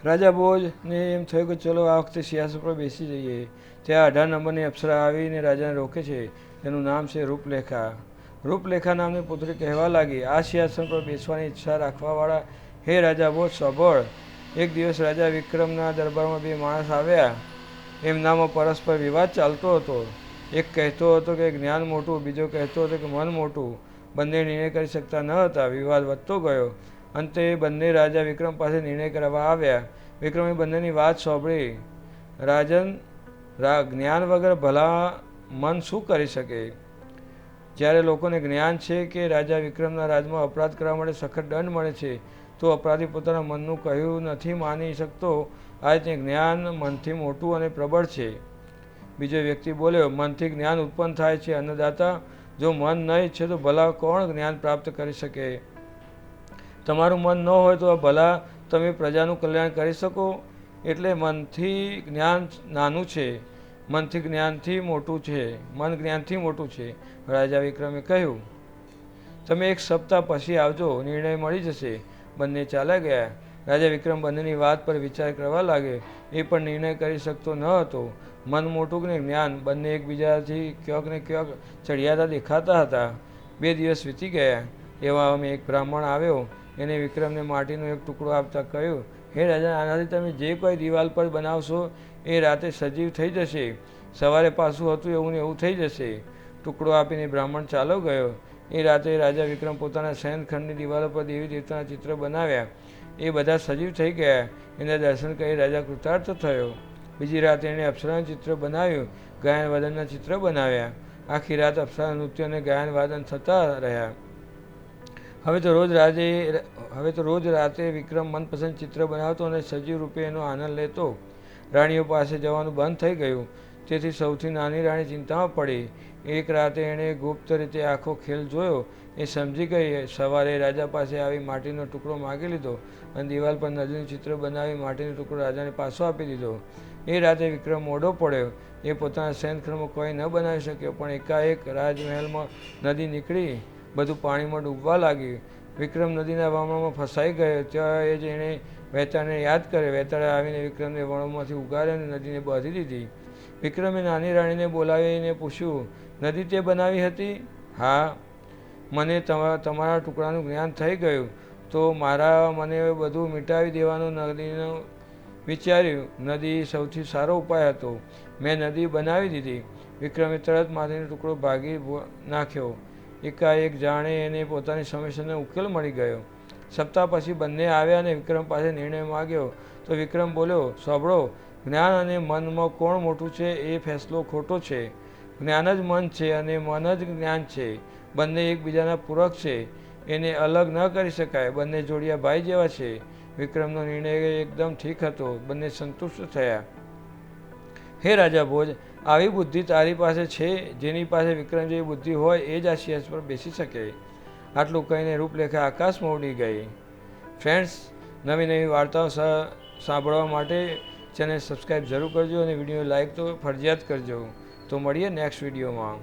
રાજા ભોજને એમ થયું કે ચલો આ વખતે સિંહાસન પર બેસી જઈએ. ત્યાં 18 નંબરની અપ્સરા આવીને રાજાને રોકે છે. તેનું નામ છે રૂપલેખા. રૂપલેખા નામની પુત્રી કહેવા લાગી, આ સિંહાસન પર બેસવાની ઈચ્છા રાખવાવાળા, હે રાજા ભોજ સાંભળ. એક દિવસ રાજા વિક્રમના દરબારમાં બે માણસ આવ્યા. એમનામાં પરસ્પર વિવાદ ચાલતો હતો. એક કહેતો હતો કે જ્ઞાન મોટું, બીજો કહેતો હતો કે મન મોટું. બંને નિર્ણય કરી શકતા ન હતા. વિવાદ વધતો ગયો. અંતે બંને રાજા વિક્રમ પાસે નિર્ણય કરવા આવ્યા. વિક્રમે બંનેની વાત સાંભળી. રાજન, જ્ઞાન વગર ભલા મન શું કરી શકે? જ્યારે લોકોને જ્ઞાન છે કે રાજા વિક્રમના રાજમાં અપરાધ કરવા માટે સખત દંડ મળે છે, તો અપરાધી પોતાના મનનું કહ્યું નથી માની શકતો. આ રીતે જ્ઞાન મનથી મોટું અને પ્રબળ છે. બીજો વ્યક્તિ બોલ્યો, મનથી જ્ઞાન ઉત્પન્ન થાય છે અન્નદાતા. જો મન ન ઈચ્છે તો ભલા કોણ જ્ઞાન પ્રાપ્ત કરી શકે? તમારું મન ન હોય તો ભલા તમે પ્રજાનું કલ્યાણ કરી શકો? એટલે મનથી જ્ઞાન નાનું છે, મનથી જ્ઞાનથી મોટું છે, મન જ્ઞાનથી મોટું છે. રાજા વિક્રમે કહ્યું, તમે એક સપ્તાહ પછી આવજો, નિર્ણય મળી જશે. બંને ચાલ્યા ગયા. રાજા વિક્રમ બંનેની વાત પર વિચાર કરવા લાગ્યો. એ પણ નિર્ણય કરી શકતો ન હતો. મન મોટું કે જ્ઞાન, બંને એકબીજાથી ક્યાંક ને ક્યાંક ચડિયાતા દેખાતા હતા. 2 દિવસ વીતી ગયા. એવામાં એક બ્રાહ્મણ આવ્યો. એને વિક્રમને માટીનો એક ટુકડો આપતા કહ્યું, હે રાજા, આનાથી તમે જે કોઈ દિવાલ પર બનાવશો એ રાતે સજીવ થઈ જશે. સવારે પાછું હતું એવું ને એવું થઈ જશે. ટુકડો આપીને બ્રાહ્મણ ચાલો ગયો. એ રાતે રાજા વિક્રમ પોતાના શયનખંડની દિવાલો પર દેવી દેવતાના ચિત્ર બનાવ્યા. એ બધા સજીવ થઈ ગયા. એના દર્શન કરી રાજા કૃતાર્થ થયો. બીજી રાતે એણે અપ્સરાનું ચિત્ર બનાવ્યું, ગાયન વાદનના ચિત્ર બનાવ્યા. આખી રાત અપ્સરા નૃત્ય અને ગાયન વાદન થતા રહ્યા. હવે તો રોજ રાતે વિક્રમ મનપસંદ ચિત્ર બનાવતો અને સજીવ રૂપે એનો આનંદ લેતો. રાણીઓ પાસે જવાનું બંધ થઈ ગયું. તેથી સૌથી નાની રાણી ચિંતામાં પડી. એક રાતે એણે ગુપ્ત રીતે આખો ખેલ જોયો. એ સમજી ગઈ. સવારે રાજા પાસે આવી માટીનો ટુકડો માગી લીધો અને દિવાલ પર નદીનું ચિત્ર બનાવી માટીનો ટુકડો રાજાને પાછો આપી દીધો. એ રાતે વિક્રમ મોડો પડ્યો. એ પોતાના શયનખંડમાં કોઈ ન બનાવી શક્યો. પણ એકાએક રાજમહેલમાં નદી નીકળી બધું પાણીમાં ડૂબવા લાગ્યું. વિક્રમ નદીના વામણામાં ફસાઈ ગયો. ત્યાં એ જ એણે વહેતાળને યાદ કર્યો. વહેતાળે આવીને વિક્રમને વણોમાંથી ઉગાર્યો અને નદીને બાંધી દીધી. વિક્રમે નાની રાણીને બોલાવીને પૂછ્યું, નદી તે બનાવી હતી? હા. મને તમારા ટુકડાનું જ્ઞાન થઈ ગયું તો મને બધું મિટાવી દેવાનું નદીનું વિચાર્યું. નદી સૌથી સારો ઉપાય હતો. મેં નદી બનાવી દીધી. વિક્રમે તરત માટીનો ટુકડો ભાગી નાખ્યો. એકાએક જાણે એને પોતાની સમસ્યાનો ઉકેલ મળી ગયો. સપ્તાહ પછી બંને આવ્યા અને વિક્રમ પાસે નિર્ણય માગ્યો. તો વિક્રમ બોલ્યો, સાંભળો, જ્ઞાન અને મનમાં કોણ મોટું છે એ ફેંસલો ખોટો છે. જ્ઞાન જ મન છે અને મન જ જ્ઞાન છે. બંને એકબીજાના પૂરક છે. એને અલગ ન કરી શકાય. બંને જોડિયા ભાઈ જેવા છે. વિક્રમનો નિર્ણય એકદમ ઠીક હતો. બંને સંતુષ્ટ થયા. હે રાજા ભોજ, આવી બુદ્ધિ તારી પાસે છે? જેની પાસે વિક્રમ જેવી બુદ્ધિ હોય એ જ આ સિંહાસન પર બેસી શકે. આટલું કહીને રૂપલેખા આકાશમાં ઉડી ગઈ. ફ્રેન્ડ્સ, નવી નવી વાર્તાઓ સાંભળવા માટે ચેનલ સબસ્ક્રાઈબ જરૂર કરજો અને વિડીયો લાઈક તો ફરજિયાત કરજો. તો મળીએ નેક્સ્ટ વિડીયોમાં.